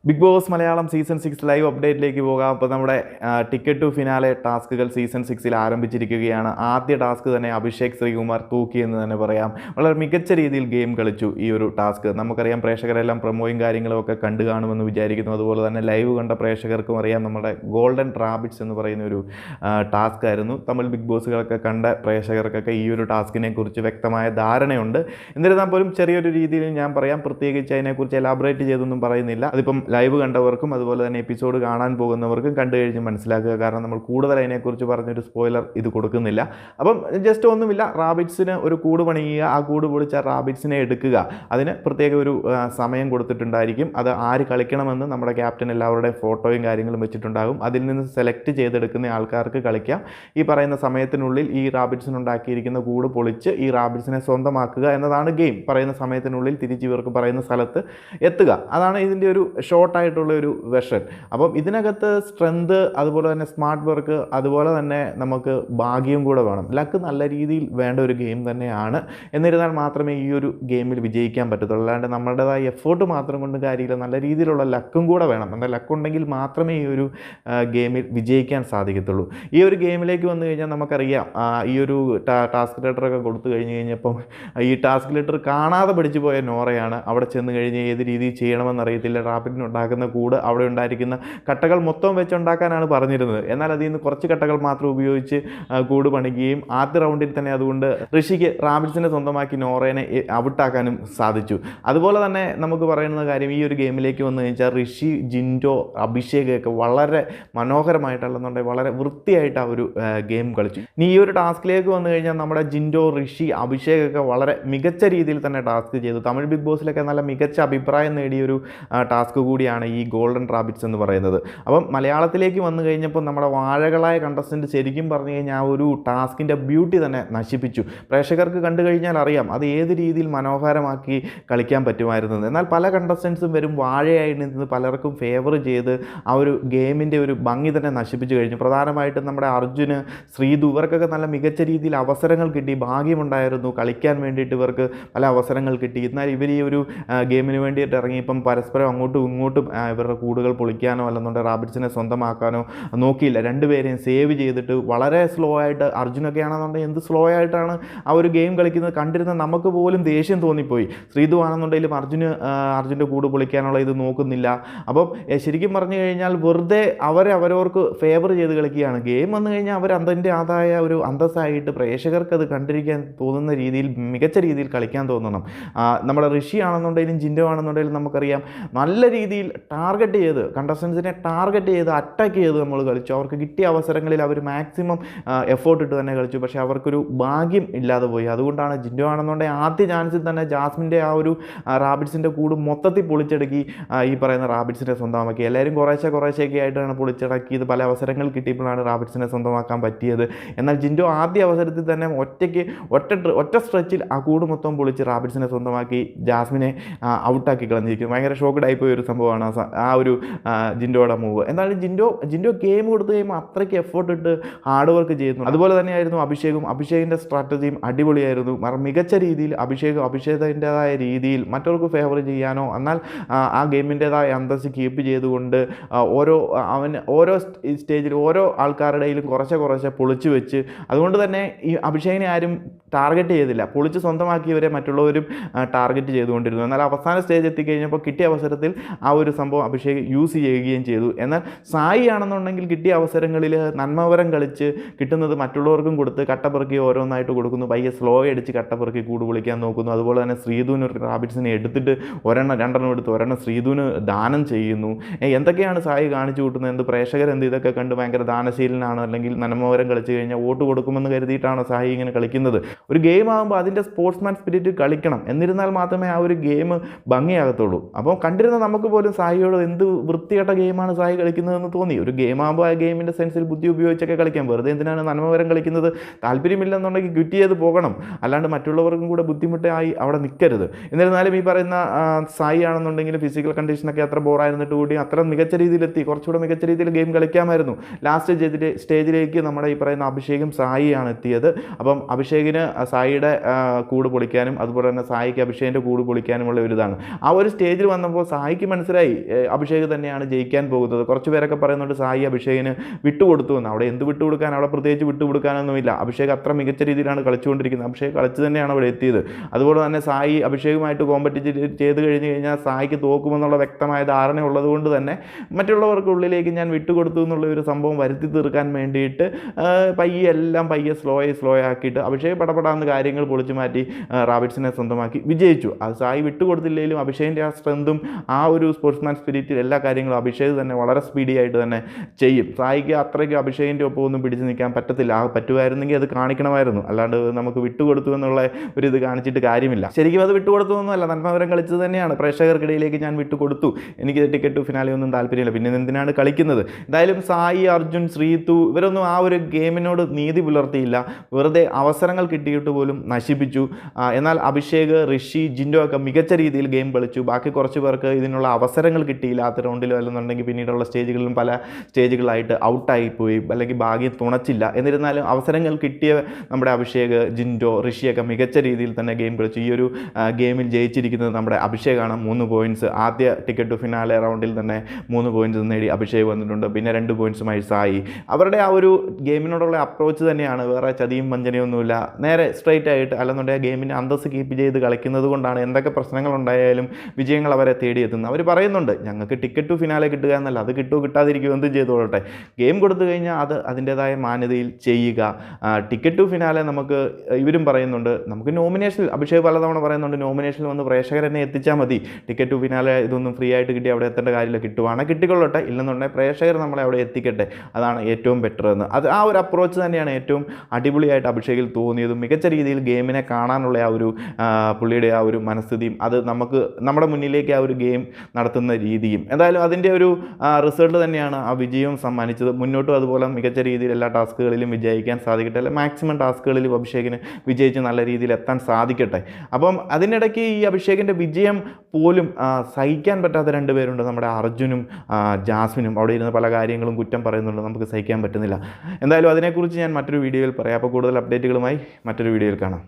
Big Boss Malayalam season 6 live അപ്ഡേറ്റിലേക്ക് പോകാം. അപ്പോൾ നമ്മുടെ ടിക്കറ്റ് ടു ഫിനാലെ ടാസ്കുകൾ സീസൺ 6 ആരംഭിച്ചിരിക്കുകയാണ്. ആദ്യ ടാസ്ക് തന്നെ അഭിഷേക് ശ്രീകുമാർ തൂക്കി എന്ന് തന്നെ പറയാം. വളരെ മികച്ച രീതിയിൽ ഗെയിം കളിച്ചു ഈ ഒരു ടാസ്ക്. നമുക്കറിയാം പ്രേക്ഷകരെല്ലാം പ്രൊമോയും കാര്യങ്ങളും ഒക്കെ കണ്ടു കാണുമെന്ന് വിചാരിക്കുന്നു. അതുപോലെ തന്നെ ലൈവ് കണ്ട പ്രേക്ഷകർക്കും അറിയാം നമ്മുടെ ഗോൾഡൻ റാബിറ്റ്സ് എന്ന് പറയുന്ന ഒരു ടാസ്ക് ആയിരുന്നു. തമിഴ് ബിഗ് ബോസുകളൊക്കെ കണ്ട പ്രേക്ഷകർക്കൊക്കെ ഈ ഒരു ടാസ്കിനെ കുറിച്ച് വ്യക്തമായ ധാരണയുണ്ട്. എന്നിരുന്നാൽ പോലും ചെറിയൊരു രീതിയിൽ ഞാൻ പറയാം, പ്രത്യേകിച്ച് അതിനെക്കുറിച്ച് എലാബറേറ്റ് ചെയ്തൊന്നും പറയുന്നില്ല. അതിപ്പം ലൈവ് കണ്ടവർക്കും അതുപോലെ തന്നെ എപ്പിസോഡ് കാണാൻ പോകുന്നവർക്കും കണ്ടു കഴിഞ്ഞ് മനസ്സിലാക്കുക. കാരണം നമ്മൾ കൂടുതൽ അതിനെക്കുറിച്ച് പറഞ്ഞൊരു സ്പോയിലർ ഇത് കൊടുക്കുന്നില്ല. അപ്പം ജസ്റ്റ് ഒന്നുമില്ല, റാബിറ്റ്സിന് ഒരു കൂട് പണിയുക, ആ കൂട് പൊളിച്ച റാബിറ്റ്സിനെ എടുക്കുക. അതിന് പ്രത്യേക ഒരു സമയം കൊടുത്തിട്ടുണ്ടായിരിക്കും. അത് ആര് കളിക്കണമെന്ന് നമ്മുടെ ക്യാപ്റ്റൻ എല്ലാവരുടെയും ഫോട്ടോയും കാര്യങ്ങളും വെച്ചിട്ടുണ്ടാകും. അതിൽ നിന്ന് സെലക്ട് ചെയ്തെടുക്കുന്ന ആൾക്കാർക്ക് കളിക്കാം. ഈ പറയുന്ന സമയത്തിനുള്ളിൽ ഈ റാബിറ്റ്സിനുണ്ടാക്കിയിരിക്കുന്ന കൂട് പൊളിച്ച് ഈ റാബിറ്റ്സിനെ സ്വന്തമാക്കുക എന്നതാണ് ഗെയിം. പറയുന്ന സമയത്തിനുള്ളിൽ തിരിച്ച് ഇവർക്ക് പറയുന്ന സ്ഥലത്ത് എത്തുക. അതാണ് ഇതിൻ്റെ ഒരു ഷോർട്ടായിട്ടുള്ള ഒരു വെർഷൻ. അപ്പം ഇതിനകത്ത് സ്ട്രെങ്ത്, അതുപോലെ തന്നെ സ്മാർട്ട് വർക്ക്, അതുപോലെ തന്നെ നമുക്ക് ഭാഗ്യം കൂടെ വേണം. ലക്ക് നല്ല രീതിയിൽ വേണ്ട ഒരു ഗെയിം തന്നെയാണ്. എന്നിരുന്നാൽ മാത്രമേ ഈ ഒരു ഗെയിമിൽ വിജയിക്കാൻ പറ്റത്തുള്ളൂ. അല്ലാണ്ട് നമ്മളുടേതായ എഫേർട്ട് മാത്രം കൊണ്ട് കാര്യമില്ല, നല്ല രീതിയിലുള്ള ലക്കും കൂടെ വേണം. എന്നാൽ ലക്കുണ്ടെങ്കിൽ മാത്രമേ ഈ ഒരു ഗെയിമിൽ വിജയിക്കാൻ സാധിക്കത്തുള്ളൂ. ഈ ഒരു ഗെയിമിലേക്ക് വന്നു കഴിഞ്ഞാൽ നമുക്കറിയാം, ഈ ഒരു ടാസ്ക് ലെറ്ററൊക്കെ കൊടുത്തു കഴിഞ്ഞ് കഴിഞ്ഞപ്പം ഈ ടാസ്ക് ലെറ്റർ കാണാതെ പഠിച്ചു പോയ നോറയാണ്. അവിടെ ചെന്ന് കഴിഞ്ഞ് ഏത് രീതിയിൽ ചെയ്യണമെന്നറിയത്തില്ല. റാബിറ്റിനുണ്ടാക്കുന്ന കൂട് അവിടെ ഉണ്ടായിരിക്കുന്ന കട്ടകൾ മൊത്തം വെച്ചുണ്ടാക്കാനാണ് പറഞ്ഞിരുന്നത്. എന്നാൽ അതിൽ നിന്ന് കുറച്ച് കട്ടകൾ മാത്രം ഉപയോഗിച്ച് കൂട് പണിയുകയും ആദ്യ റൗണ്ടിൽ തന്നെ അതുകൊണ്ട് ഋഷിക്ക് റാബിറ്റ്സിനെ സ്വന്തമാക്കി നോറേനെ ഔട്ടാക്കാനും സാധിച്ചു. അതുപോലെ തന്നെ നമുക്ക് പറയുന്ന കാര്യം, ഈ ഒരു ഗെയിമിലേക്ക് വന്നു കഴിഞ്ഞാൽ ഋഷി, ജിൻഡോ, അഭിഷേകൊക്കെ വളരെ മനോഹരമായിട്ടുള്ളതുണ്ടെങ്കിൽ വളരെ വൃത്തിയായിട്ട് ആ ഒരു ഗെയിം കളിച്ചു. ഇനി ഈ ഒരു ടാസ്കിലേക്ക് വന്നു കഴിഞ്ഞാൽ നമ്മുടെ ജിൻഡോ, ഋഷി, അഭിഷേകൊക്കെ വളരെ മികച്ച രീതിയിൽ തന്നെ ടാസ്ക് ചെയ്തു. തമിഴ് ബിഗ് ബോസിലൊക്കെ നല്ല മികച്ച അഭിപ്രായം നേടിയൊരു ടാസ്ക് കൂടിയാണ് ഈ ഗോൾഡൻ റാബിറ്റ്സ് എന്ന് പറയുന്നത്. അപ്പം മലയാളത്തിലേക്ക് വന്നു കഴിഞ്ഞപ്പോൾ നമ്മുടെ വാഴകളായ കണ്ടസ്റ്റൻറ്റ് ശരിക്കും പറഞ്ഞു കഴിഞ്ഞാൽ ആ ഒരു ടാസ്കിൻ്റെ ബ്യൂട്ടി തന്നെ നശിപ്പിച്ചു. പ്രേക്ഷകർക്ക് കണ്ടു കഴിഞ്ഞാൽ അറിയാം അത് ഏത് രീതിയിൽ മനോഹരമാക്കി കളിക്കാൻ പറ്റുമായിരുന്നത്. എന്നാൽ പല കണ്ടസ്റ്റൻസും വരും വാഴയായി നിന്ന് പലർക്കും ഫേവർ ചെയ്ത് ആ ഒരു ഗെയിമിൻ്റെ ഒരു ഭംഗി തന്നെ നശിപ്പിച്ചു കഴിഞ്ഞു. പ്രധാനമായിട്ടും നമ്മുടെ അർജുന്, ശ്രീതു, ഇവർക്കൊക്കെ നല്ല മികച്ച രീതിയിൽ അവസരങ്ങൾ കിട്ടി, ഭാഗ്യമുണ്ടായിരുന്നു കളിക്കാൻ വേണ്ടിയിട്ട്. ഇവർക്ക് പല അവസരങ്ങൾ കിട്ടി. എന്നാൽ ഇവർ ഈ ഒരു ഗെയിമിന് വേണ്ടിയിട്ട് ഇറങ്ങിയപ്പം പരസ്പരം അങ്ങോട്ടും ഇങ്ങോട്ടും ഇവരുടെ കൂടുകൾ പൊളിക്കാനോ അല്ലെന്നുണ്ടെങ്കിൽ റാബിറ്റ്സിനെ സ്വന്തമാക്കാനോ നോക്കിയില്ല. രണ്ടുപേരെയും സേവ് ചെയ്തിട്ട് വളരെ സ്ലോ ആയിട്ട്, അർജുനൊക്കെ ആണെന്നുണ്ടെങ്കിൽ എന്ത് സ്ലോ ആയിട്ടാണ് ആ ഒരു ഗെയിം കളിക്കുന്നത് കണ്ടിരുന്ന നമുക്ക് പോലും ദേഷ്യം തോന്നിപ്പോയി. ശ്രീതു ആണെന്നുണ്ടെങ്കിലും അർജുൻ്റെ കൂട് പൊളിക്കാനുള്ള ഇത് നോക്കുന്നില്ല. അപ്പം ശരിക്കും പറഞ്ഞു കഴിഞ്ഞാൽ വെറുതെ അവരവർക്ക് ഫേവർ ചെയ്ത് കളിക്കുകയാണ്. ഗെയിം വന്നു കഴിഞ്ഞാൽ അവർ അതിൻ്റെ ആദായ ഒരു അന്തസ്സായിട്ട് പ്രേക്ഷകർക്ക് അത് കണ്ടിരിക്കാൻ തോന്നുന്ന രീതിയിൽ മികച്ച രീതിയിൽ കളിക്കാൻ തോന്നണം. നമ്മുടെ ഋഷി ആണെന്നുണ്ടെങ്കിലും ജിൻഡോ ആണെന്നുണ്ടെങ്കിലും നമുക്കറിയാം നല്ല രീതിയിൽ ടാർഗറ്റ് ചെയ്ത്, കണ്ടസ്റ്റൻസിനെ ടാർഗറ്റ് ചെയ്ത് അറ്റാക്ക് ചെയ്ത് നമ്മൾ കളിച്ചു. അവർക്ക് കിട്ടിയ അവസരങ്ങളിൽ അവർ മാക്സിമം എഫേർട്ട് ഇട്ട് തന്നെ കളിച്ചു. പക്ഷേ അവർക്കൊരു ഭാഗ്യം ഇല്ലാതെ പോയി. അതുകൊണ്ടാണ് ജിൻഡോ ആണെന്നുണ്ടെങ്കിൽ ആദ്യ ചാൻസിൽ തന്നെ ജാസ്മിൻ്റെ ആ ഒരു റാബിറ്റ്സിൻ്റെ കൂട് മൊത്തത്തിൽ പൊളിച്ചടക്കി ഈ പറയുന്ന റാബിറ്റ്സിനെ സ്വന്തമാക്കി. എല്ലാവരും കുറേശ്ശേയൊക്കെ ആയിട്ടാണ് പൊളിച്ചടക്കിയത്. പല അവസരങ്ങൾ കിട്ടിയപ്പോഴാണ് റാബിറ്റ്സിനെ സ്വന്തമാക്കാൻ പറ്റിയത്. എന്നാൽ ജിൻഡോ ആദ്യ അവസരത്തിൽ തന്നെ ഒറ്റ സ്ട്രെച്ചിൽ ആ കൂട് മൊത്തം പൊളിച്ച് റാബിറ്റ്സിനെ സ്വന്തമാക്കി ജാസ്മിനെ ഔട്ടാക്കി കളഞ്ഞിരിക്കുന്നു. ഭയങ്കര ഷോക്കഡായിപ്പോയ ഒരു സംഭവമാണ് ആ ഒരു ജിൻഡോയുടെ മൂവ്. എന്നാലും ജിൻഡോ ഗെയിം കൊടുത്തു കഴിയുമ്പോൾ അത്രയ്ക്ക് എഫേർട്ട് ഇട്ട് ഹാർഡ് വർക്ക് ചെയ്യുന്നു. അതുപോലെ തന്നെയായിരുന്നു അഭിഷേകിൻ്റെ സ്ട്രാറ്റജിയും അടിപൊളിയായിരുന്നു. മികച്ച രീതിയിൽ അഭിഷേകിൻ്റെതായ രീതിയിൽ മറ്റവർക്ക് ഫേവർ ചെയ്യാനോ, എന്നാൽ ആ ഗെയിമിൻ്റെതായ അന്തസ്സ് കീപ്പ് ചെയ്തുകൊണ്ട് ഓരോ സ്റ്റേജിൽ ഓരോ ആൾക്കാരുടെയിലും കുറച്ച് പൊളിച്ചു വെച്ച്, അതുകൊണ്ട് തന്നെ ഈ അഭിഷേകിനെ ആരും ടാർഗറ്റ് ചെയ്തില്ല. പൊളിച്ച് സ്വന്തമാക്കിയവരെ മറ്റുള്ളവരും ടാർഗറ്റ് ചെയ്തുകൊണ്ടിരുന്നു. എന്നാൽ അവസാന സ്റ്റേജ് എത്തിക്കഴിഞ്ഞപ്പോൾ കിട്ടിയ അവസരത്തിൽ ആ ഒരു സംഭവം അഭിഷേക് യൂസ് ചെയ്യുകയും ചെയ്തു. എന്നാൽ സായി ആണെന്നുണ്ടെങ്കിൽ കിട്ടിയ അവസരങ്ങളിൽ നന്മവരം കളിച്ച് കിട്ടുന്നത് മറ്റുള്ളവർക്കും കൊടുത്ത് കട്ടപ്പെറുക്കി ഓരോന്നായിട്ട് കൊടുക്കുന്നു. പയ്യെ സ്ലോ അടിച്ച് കട്ടപ്പെറുക്കി കൂട് പൊളിക്കാൻ നോക്കുന്നു. അതുപോലെ തന്നെ ശ്രീധുവിന് ഒരു റാബിറ്റ്സിനെ എടുത്തിട്ട് രണ്ടെണ്ണം എടുത്ത് ഒരെണ്ണം ശ്രീധുവിന് ദാനം ചെയ്യുന്നു. എന്തൊക്കെയാണ് സായി കാണിച്ചു കൂട്ടുന്നത്? പ്രേക്ഷകരെന്ത് ഇതൊക്കെ കണ്ട് ഭയങ്കര ദാനശീലനാണ്, അല്ലെങ്കിൽ നന്മവരം കളിച്ച് കഴിഞ്ഞാൽ വോട്ട് കൊടുക്കുമെന്ന് കരുതിയിട്ടാണ് സായി ഇങ്ങനെ കളിക്കുന്നത്? ഒരു ഗെയിം ആകുമ്പോൾ അതിൻ്റെ സ്പോർട്സ്മാൻ സ്പിരിറ്റ് കളിക്കണം. എന്നിരുന്നാൽ മാത്രമേ ആ ഒരു ഗെയിം ഭംഗിയാകത്തുള്ളൂ. അപ്പോൾ കണ്ടിരുന്ന നമുക്ക് പോലും സായിയോട് എന്ത് വൃത്തികെട്ട ഗെയിമാണ് സായി കളിക്കുന്നതെന്ന് തോന്നി. ഒരു ഗെയിം ആകുമ്പോൾ ആ ഗെയിമിൻ്റെ സെൻസിൽ ബുദ്ധി ഉപയോഗിച്ചൊക്കെ കളിക്കാം. വെറുതെ എന്തിനാണ് നന്മവരം കളിക്കുന്നത്? താല്പര്യമില്ലെന്നുണ്ടെങ്കിൽ ക്വിറ്റ് ചെയ്ത് പോകണം. അല്ലാണ്ട് മറ്റുള്ളവർക്കും കൂടെ ബുദ്ധിമുട്ടായി അവിടെ നിൽക്കരുത്. എന്നിരുന്നാലും ഈ പറയുന്ന സായി ആണെന്നുണ്ടെങ്കിൽ ഫിസിക്കൽ കണ്ടീഷനൊക്കെ അത്ര ബോറായിരുന്നിട്ട് കൂടി അത്ര മികച്ച രീതിയിലെത്തി. കുറച്ചുകൂടെ മികച്ച രീതിയിൽ ഗെയിം കളിക്കാമായിരുന്നു. ലാസ്റ്റ് സ്റ്റേജിലേക്ക് നമ്മുടെ ഈ പറയുന്ന അഭിഷേകും സായിയാണ് എത്തിയത്. അപ്പം അഭിഷേകിന് സായിയുടെ കൂട് പൊളിക്കാനും അതുപോലെ തന്നെ സായിക്ക് അഭിഷേകിൻ്റെ കൂട് പൊളിക്കാനുമുള്ള ഒരു ഇതാണ്. ആ ഒരു സ്റ്റേജിൽ വന്നപ്പോൾ സായിക്ക് മനസ്സിലായി അഭിഷേക് തന്നെയാണ് ജയിക്കാൻ പോകുന്നത്. കുറച്ച് പേരൊക്കെ പറയുന്നുണ്ട് സായി അഭിഷേകിന് വിട്ടുകൊടുത്തു എന്ന്. അവിടെ എന്ത് വിട്ടുകൊടുക്കാൻ, അവിടെ പ്രത്യേകിച്ച് വിട്ടുകൊടുക്കാനൊന്നുമില്ല. അഭിഷേക് അത്ര മികച്ച രീതിയിലാണ് കളിച്ചുകൊണ്ടിരിക്കുന്നത്. അഭിഷേക് കളിച്ച് തന്നെയാണ് അവിടെ എത്തിയത്. അതുപോലെ തന്നെ സായി അഭിഷേകുമായിട്ട് കോമ്പറ്റ് ചെയ്ത് കഴിഞ്ഞ് കഴിഞ്ഞാൽ സായിക്ക് തോക്കുമെന്നുള്ള വ്യക്തമായ ധാരണ ഉള്ളതുകൊണ്ട് തന്നെ മറ്റുള്ളവർക്കുള്ളിലേക്ക് ഞാൻ വിട്ടുകൊടുത്തു എന്നുള്ള ഒരു സംഭവം വരുത്തി തീർക്കാൻ വേണ്ടിയിട്ട് പയ്യെ സ്ലോ ആക്കിയിട്ട് അഭിഷേക് പടപെടാന്ന് കാര്യങ്ങൾ പൊളിച്ചു മാറ്റി റാബിറ്റ്സിനെ സ്വന്തമാക്കി വിജയിച്ചു. അത് സായി വിട്ടുകൊടുത്തില്ലെങ്കിലും അഭിഷേകിൻ്റെ ആ സ്ട്രെങ്തും ആ ഒരു സ്പോർട്സ്മാൻ സ്പിരിറ്റിൽ എല്ലാ കാര്യങ്ങളും അഭിഷേക് തന്നെ വളരെ സ്പീഡി ആയിട്ട് തന്നെ ചെയ്യും. സായിക്ക് അത്രയ്ക്ക് അഭിഷേകിൻ്റെ ഒപ്പം ഒന്നും പിടിച്ചു നിൽക്കാൻ പറ്റത്തില്ല. പറ്റുമായിരുന്നെങ്കിൽ അത് കാണിക്കണമായിരുന്നു. അല്ലാണ്ട് നമുക്ക് വിട്ടുകൊടുത്തു എന്നുള്ള ഒരു ഇത് കാണിച്ചിട്ട് കാര്യമില്ല. ശരിക്കും അത് വിട്ടുകൊടുത്തു എന്നല്ല, നന്മവരം കളിച്ചത് തന്നെയാണ്. പ്രേക്ഷകർക്കിടയിലേക്ക് ഞാൻ വിട്ടുകൊടുത്തു, എനിക്ക് ടിക്കറ്റ് ടു ഫിനാലെ ഒന്നും താല്പര്യമില്ല, പിന്നെ എന്തിനാണ് കളിക്കുന്നത്. എന്തായാലും സായി, അർജുൻ, ശ്രീതു ഇവരൊന്നും ആ ഒരു ഗെയിമിനോട് നീതി പുലർത്തിയില്ല. വെറുതെ അവസരങ്ങൾ കിട്ടിയിട്ട് പോലും നശിപ്പിച്ചു. എന്നാൽ അഭിഷേക്, ഋഷി, ജിൻഡോ ഒക്കെ മികച്ച രീതിയിൽ ഗെയിം കളിച്ചു. ബാക്കി കുറച്ച് പേർക്ക് ഇതിനുള്ള അവസരങ്ങൾ കിട്ടിയില്ല. ആദ്യ റൗണ്ടിലോ അല്ലെന്നുണ്ടെങ്കിൽ പിന്നീടുള്ള സ്റ്റേജുകളിലും പല സ്റ്റേജുകളായിട്ട് ഔട്ടായിപ്പോയി, അല്ലെങ്കിൽ ഭാഗ്യം തുണച്ചില്ല. എന്നിരുന്നാലും അവസരങ്ങൾ കിട്ടിയ നമ്മുടെ അഭിഷേക്, ജിൻഡോ, ഋഷിയൊക്കെ മികച്ച രീതിയിൽ തന്നെ ഗെയിം കളിച്ചു. ഈ ഒരു ഗെയിമിൽ ജയിച്ചിരിക്കുന്നത് നമ്മുടെ അഭിഷേകാണ്. 3 പോയിൻറ്റ്സ് ആദ്യ ടിക്കറ്റ് ടു ഫിനാലെ റൗണ്ടിൽ തന്നെ 3 പോയിൻറ്റ്സ് നേടി അഭിഷേക് വന്നിട്ടുണ്ട്. പിന്നെ 2 പോയിൻറ്റ്സുമായി സായി. അവരുടെ ആ ഒരു ഗെയിമിനോടുള്ള അപ്രോച്ച് തന്നെയാണ്, വേറെ ചതിയും വഞ്ചനയൊന്നുമില്ല. നേരെ സ്ട്രൈറ്റ് ആയിട്ട് അല്ലെന്നുണ്ടെങ്കിൽ ഗെയിമിൻ്റെ അന്തസ്സ് കീപ്പ് ചെയ്ത് കളിക്കുന്നത് കൊണ്ടാണ് എന്തൊക്കെ പ്രശ്നങ്ങളുണ്ടായാലും വിജയങ്ങൾ അവരെ തേടിയെത്തുന്നത്. അവർ പറയുന്നുണ്ട് ഞങ്ങൾക്ക് ടിക്കറ്റ് ടു ഫിനാലെ കിട്ടുക എന്നല്ല, അത് കിട്ടാതിരിക്കുമോ എന്തും ചെയ്തോളട്ടെ, ഗെയിം കൊടുത്തു കഴിഞ്ഞാൽ അത് അതിൻ്റേതായ മാന്യതയിൽ ചെയ്യുക. ടിക്കറ്റ് ടു ഫിനാലെ നമുക്ക് ഇവരും പറയുന്നുണ്ട്, നമുക്ക് നോമിനേഷനിൽ അഭിഷേക് പലതവണ പറയുന്നുണ്ട് നോമിനേഷനിൽ വന്ന് പ്രേക്ഷകരെന്നെ എത്തിച്ചാൽ മതി, ടിക്കറ്റ് ടു ഫിനാലെ ഇതൊന്നും ഫ്രീ ആയിട്ട് കിട്ടി അവിടെ എത്തേണ്ട കാര്യമില്ല, കിട്ടുവാണെങ്കിൽ കിട്ടിക്കൊള്ളട്ടെ, ഇല്ലെന്നുണ്ടെങ്കിൽ പ്രേക്ഷകർ നമ്മളെ അവിടെ എത്തിക്കട്ടെ, അതാണ് ഏറ്റവും ബെറ്റർ എന്ന്. അത് ആ ഒരു അപ്രോച്ച് തന്നെയാണ് ഏറ്റവും അടിപൊളിയായിട്ട് അഭിഷേകിൽ തോന്നിയതും. മികച്ച രീതിയിൽ ഗെയിമിനെ കാണാനുള്ള ആ ഒരു പുള്ളിയുടെ ആ ഒരു മനസ്ഥിതിയും അത് നമുക്ക് നമ്മുടെ മുന്നിലേക്ക് ആ ഒരു ഗെയിം നടത്തുന്ന രീതിയും എന്തായാലും അതിൻ്റെ ഒരു റിസൾട്ട് തന്നെയാണ് ആ വിജയവും സമ്മാനിച്ചത്. മുന്നോട്ടും അതുപോലെ മികച്ച രീതിയിൽ എല്ലാ ടാസ്കുകളിലും വിജയിക്കാൻ സാധിക്കട്ടെ, അല്ലെ മാക്സിമം ടാസ്കുകളിലും അഭിഷേകിന് വിജയിച്ച് നല്ല രീതിയിൽ എത്താൻ സാധിക്കട്ടെ. അപ്പം അതിനിടയ്ക്ക് ഈ അഭിഷേകിൻ്റെ വിജയം പോലും സഹിക്കാൻ പറ്റാത്ത 2 പേരുണ്ട്, നമ്മുടെ അർജുനും ജാസ്മിനും. അവിടെ ഇരുന്ന് പല കാര്യങ്ങളും കുറ്റം പറയുന്നുണ്ട്, നമുക്ക് സഹിക്കാൻ പറ്റുന്നില്ല. എന്തായാലും അതിനെക്കുറിച്ച് ഞാൻ മറ്റൊരു വീഡിയോയിൽ പറയാം. അപ്പോൾ കൂടുതൽ അപ്ഡേറ്റുകളുമായി മറ്റൊരു വീഡിയോയിൽ കാണാം.